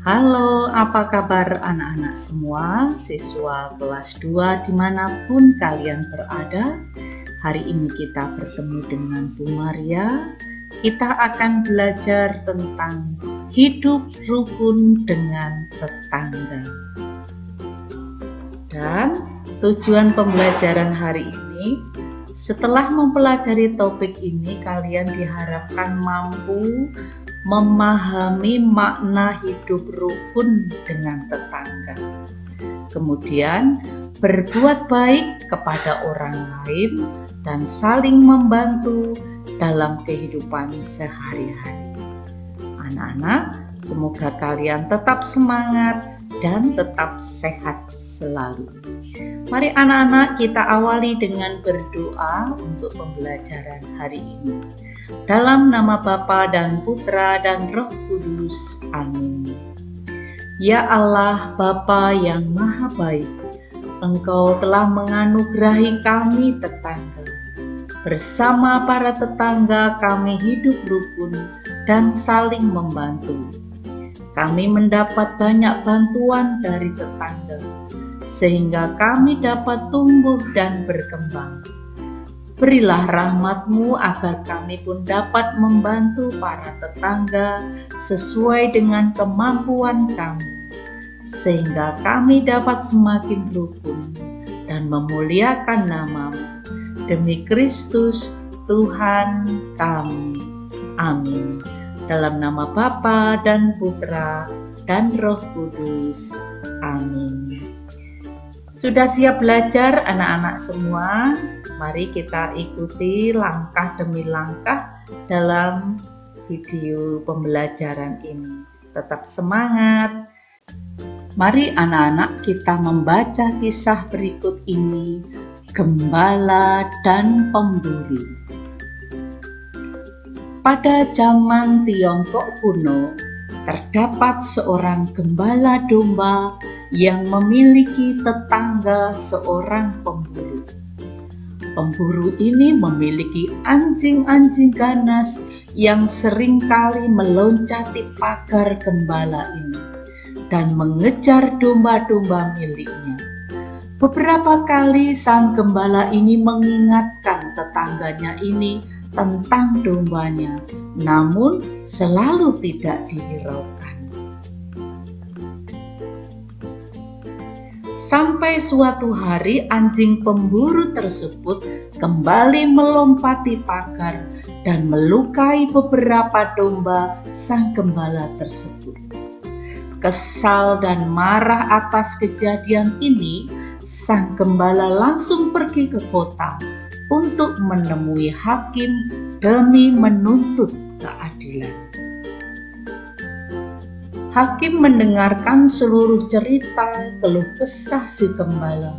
Halo, apa kabar anak-anak semua, siswa kelas 2 dimanapun kalian berada. Hari ini kita bertemu dengan Bu Maria. Kita akan belajar tentang hidup rukun dengan tetangga. Dan tujuan pembelajaran hari ini, setelah mempelajari topik ini, kalian diharapkan mampu memahami makna hidup rukun dengan tetangga. Kemudian berbuat baik kepada orang lain dan saling membantu dalam kehidupan sehari-hari. Anak-anak, semoga kalian tetap semangat dan tetap sehat selalu. Mari anak-anak, kita awali dengan berdoa untuk pembelajaran hari ini. Dalam nama Bapa dan Putra dan Roh Kudus. Amin. Ya Allah, Bapa yang Maha Baik, Engkau telah menganugerahi kami tetangga. Bersama para tetangga kami hidup rukun dan saling membantu. Kami mendapat banyak bantuan dari tetangga, sehingga kami dapat tumbuh dan berkembang. Berilah rahmat-Mu agar kami pun dapat membantu para tetangga sesuai dengan kemampuan kami, sehingga kami dapat semakin rukun dan memuliakan nama-Mu. Demi Kristus Tuhan kami. Amin. Dalam nama Bapa dan Putra dan Roh Kudus. Amin. Sudah siap belajar anak-anak semua? Mari kita ikuti langkah demi langkah dalam video pembelajaran ini. Tetap semangat. Mari anak-anak kita membaca kisah berikut ini, Gembala dan Pemburu. Pada zaman Tiongkok kuno, terdapat seorang gembala domba yang memiliki tetangga seorang pemburu. Pemburu ini memiliki anjing-anjing ganas yang seringkali meloncati pagar gembala ini dan mengejar domba-domba miliknya. Beberapa kali sang gembala ini mengingatkan tetangganya ini tentang dombanya, namun selalu tidak dihiraukan. Sampai suatu hari anjing pemburu tersebut kembali melompati pagar dan melukai beberapa domba sang gembala tersebut. Kesal dan marah atas kejadian ini, sang gembala langsung pergi ke kota untuk menemui hakim demi menuntut keadilan. Hakim mendengarkan seluruh cerita keluh kesah si gembala.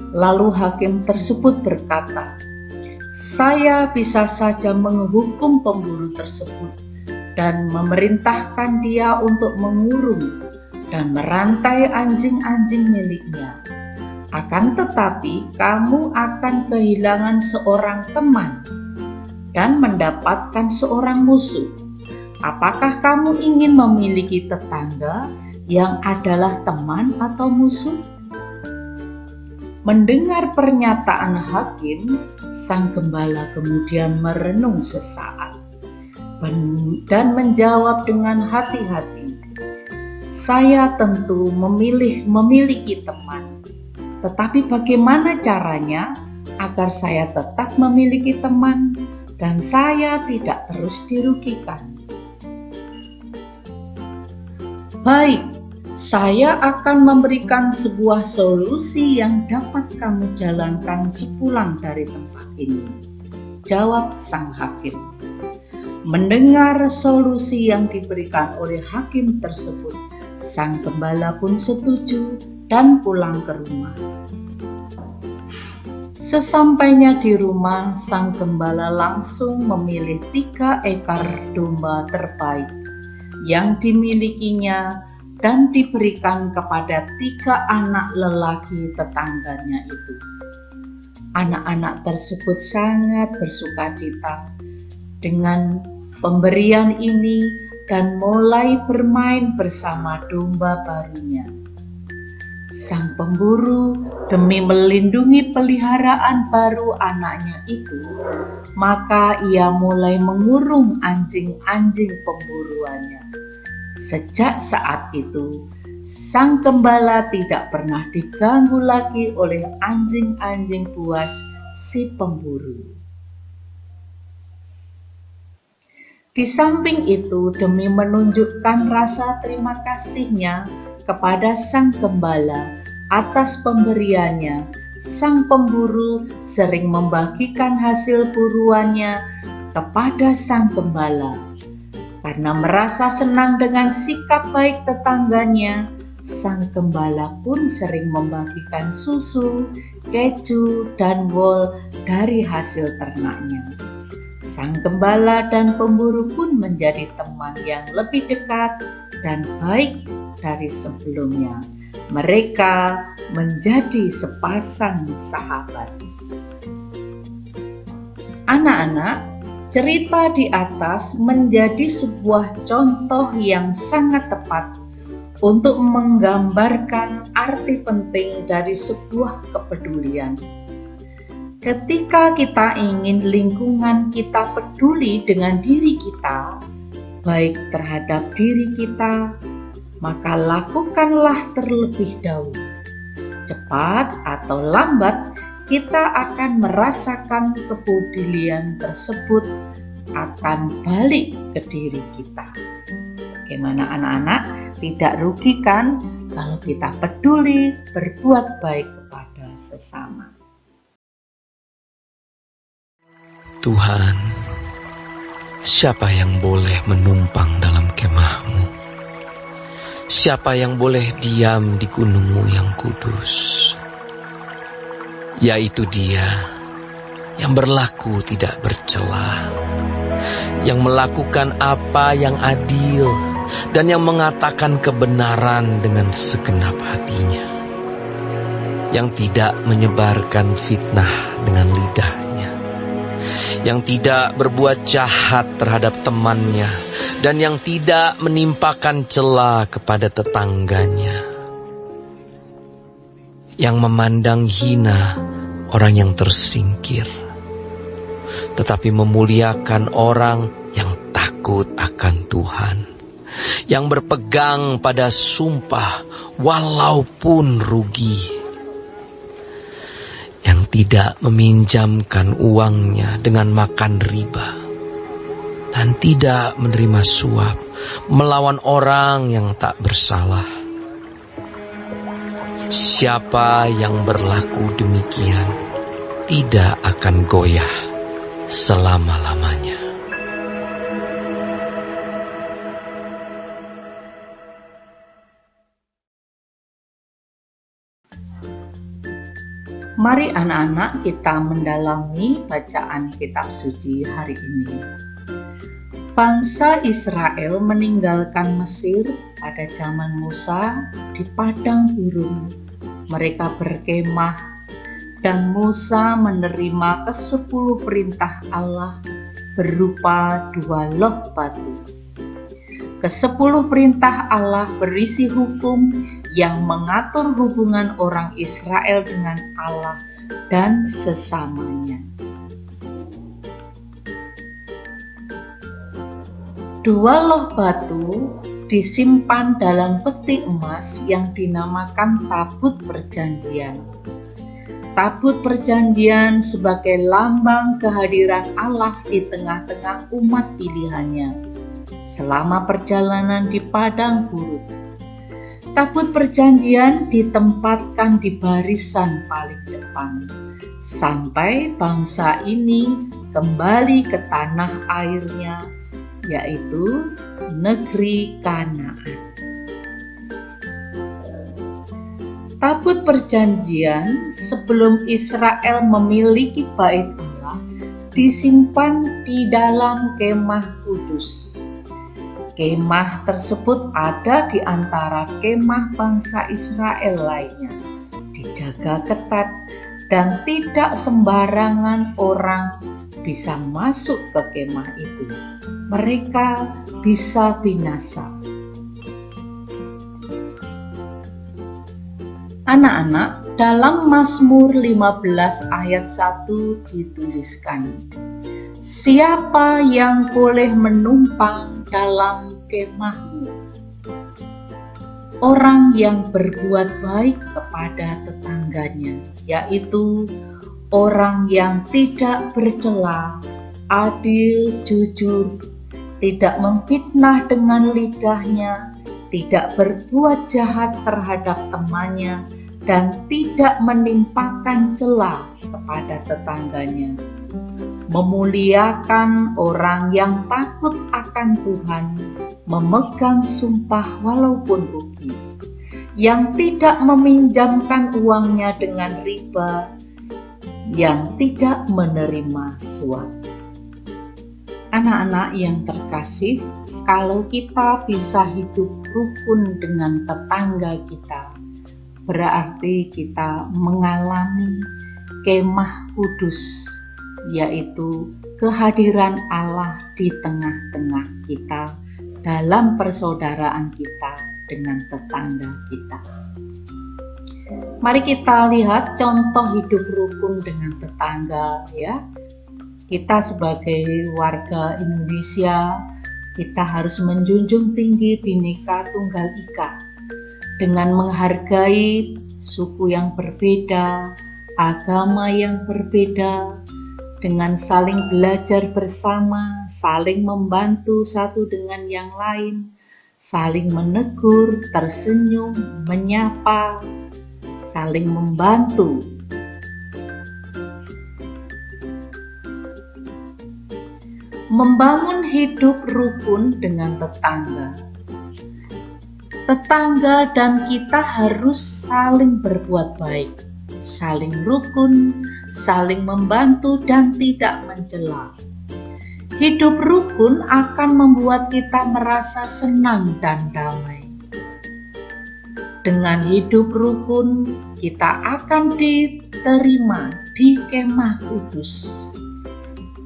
Lalu hakim tersebut berkata, "Saya bisa saja menghukum pemburu tersebut dan memerintahkan dia untuk mengurung dan merantai anjing-anjing miliknya. Akan tetapi kamu akan kehilangan seorang teman dan mendapatkan seorang musuh. Apakah kamu ingin memiliki tetangga yang adalah teman atau musuh?" Mendengar pernyataan hakim, sang gembala kemudian merenung sesaat dan menjawab dengan hati-hati, "Saya tentu memiliki teman. Tetapi bagaimana caranya agar saya tetap memiliki teman dan saya tidak terus dirugikan?" "Baik, saya akan memberikan sebuah solusi yang dapat kamu jalankan sepulang dari tempat ini," jawab sang hakim. Mendengar solusi yang diberikan oleh hakim tersebut, sang gembala pun setuju dan pulang ke rumah. Sesampainya di rumah, sang gembala langsung memilih 3 ekor domba terbaik yang dimilikinya dan diberikan kepada 3 anak lelaki tetangganya itu. Anak-anak tersebut sangat bersukacita dengan pemberian ini dan mulai bermain bersama domba barunya. Sang pemburu demi melindungi peliharaan baru anaknya itu, maka ia mulai mengurung anjing-anjing pemburuannya. Sejak saat itu, sang gembala tidak pernah diganggu lagi oleh anjing-anjing buas si pemburu. Di samping itu, demi menunjukkan rasa terima kasihnya kepada sang gembala atas pemberiannya, sang pemburu sering membagikan hasil buruannya kepada sang gembala. Karena merasa senang dengan sikap baik tetangganya, sang gembala pun sering membagikan susu, keju, dan wol dari hasil ternaknya. Sang gembala dan pemburu pun menjadi teman yang lebih dekat dan baik dari sebelumnya. Mereka menjadi sepasang sahabat. Anak-anak, cerita di atas menjadi sebuah contoh yang sangat tepat untuk menggambarkan arti penting dari sebuah kepedulian. Ketika kita ingin lingkungan kita peduli dengan diri kita, baik terhadap diri kita, maka lakukanlah terlebih dahulu. Cepat atau lambat, kita akan merasakan kepedulian tersebut akan balik ke diri kita. Bagaimana anak-anak? Tidak rugi kan kalau kita peduli berbuat baik kepada sesama. Tuhan, siapa yang boleh menumpang dalam kemah-Mu? Siapa yang boleh diam di gunung-Mu yang kudus? Yaitu Dia yang berlaku tidak bercela, yang melakukan apa yang adil, dan yang mengatakan kebenaran dengan segenap hatinya, yang tidak menyebarkan fitnah dengan lidahnya, yang tidak berbuat jahat terhadap temannya, dan yang tidak menimpakan cela kepada tetangganya, yang memandang hina orang yang tersingkir, tetapi memuliakan orang yang takut akan Tuhan, yang berpegang pada sumpah walaupun rugi, yang tidak meminjamkan uangnya dengan makan riba, dan tidak menerima suap melawan orang yang tak bersalah. Siapa yang berlaku demikian tidak akan goyah selama-lamanya. Mari anak-anak kita mendalami bacaan kitab suci hari ini. Bangsa Israel meninggalkan Mesir pada zaman Musa di padang gurun. Mereka berkemah dan Musa menerima ke-10 perintah Allah berupa 2 loh batu. Ke-10 perintah Allah berisi hukum yang mengatur hubungan orang Israel dengan Allah dan sesamanya. 2 loh batu disimpan dalam peti emas yang dinamakan tabut perjanjian. Tabut perjanjian sebagai lambang kehadiran Allah di tengah-tengah umat pilihannya selama perjalanan di padang gurun. Tabut perjanjian ditempatkan di barisan paling depan sampai bangsa ini kembali ke tanah airnya, yaitu negeri Kanaan. Tabut perjanjian sebelum Israel memiliki bait Allah disimpan di dalam kemah kudus. Kemah tersebut ada di antara kemah bangsa Israel lainnya, dijaga ketat dan tidak sembarangan orang bisa masuk ke kemah itu. Mereka bisa binasa. Anak-anak, dalam Mazmur 15 ayat 1 dituliskan, siapa yang boleh menumpang dalam kemahmu? Orang yang berbuat baik kepada tetangganya, yaitu orang yang tidak bercela, adil, jujur, tidak memfitnah dengan lidahnya, tidak berbuat jahat terhadap temannya, dan tidak menimpakan cela kepada tetangganya. Memuliakan orang yang takut akan Tuhan, memegang sumpah walaupun rugi, yang tidak meminjamkan uangnya dengan riba, yang tidak menerima suap. Anak-anak yang terkasih, kalau kita bisa hidup rukun dengan tetangga kita, berarti kita mengalami kemah kudus, yaitu kehadiran Allah di tengah-tengah kita dalam persaudaraan kita dengan tetangga kita. Mari kita lihat contoh hidup rukun dengan tetangga, ya. Kita sebagai warga Indonesia, kita harus menjunjung tinggi Bhinneka Tunggal Ika dengan menghargai suku yang berbeda, agama yang berbeda, dengan saling belajar bersama, saling membantu satu dengan yang lain, saling menegur, tersenyum, menyapa, saling membantu. Membangun hidup rukun dengan tetangga. Tetangga dan kita harus saling berbuat baik, saling rukun, saling membantu dan tidak mencela. Hidup rukun akan membuat kita merasa senang dan damai. Dengan hidup rukun, kita akan diterima di kemah kudus.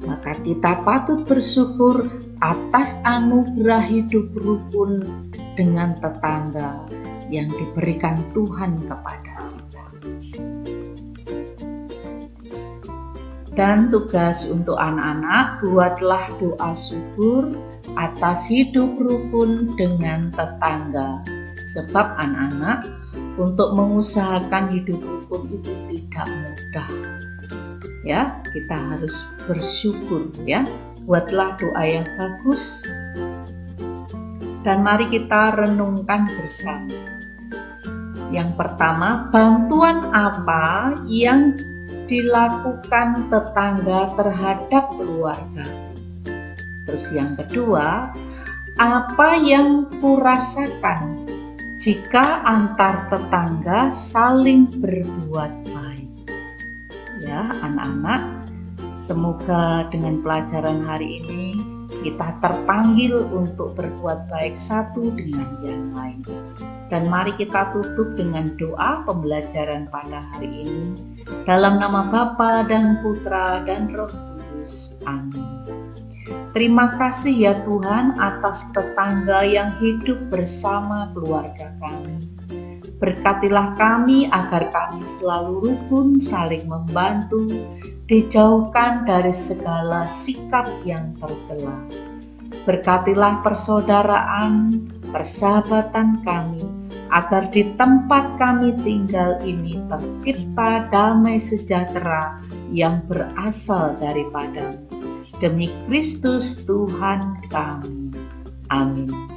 Maka kita patut bersyukur atas anugerah hidup rukun dengan tetangga yang diberikan Tuhan kepada kita. Dan tugas untuk anak-anak, buatlah doa syukur atas hidup rukun dengan tetangga. Sebab anak-anak, untuk mengusahakan hidup rukun itu tidak mudah. Ya, kita harus bersyukur, ya. Buatlah doa yang bagus. Dan mari kita renungkan bersama. Yang pertama, bantuan apa yang dilakukan tetangga terhadap keluarga? Terus yang kedua, apa yang kurasakan jika antar tetangga saling berbuat baik? Ya, anak-anak, semoga dengan pelajaran hari ini kita terpanggil untuk berbuat baik satu dengan yang lain. Dan mari kita tutup dengan doa pembelajaran pada hari ini. Dalam nama Bapa dan Putra dan Roh Kudus. Amin. Terima kasih ya Tuhan atas tetangga yang hidup bersama keluarga kami. Berkatilah kami agar kami selalu rukun, saling membantu, dijauhkan dari segala sikap yang tercela. Berkatilah persaudaraan, persahabatan kami, agar di tempat kami tinggal ini tercipta damai sejahtera yang berasal daripada-Mu. Demi Kristus Tuhan kami. Amin.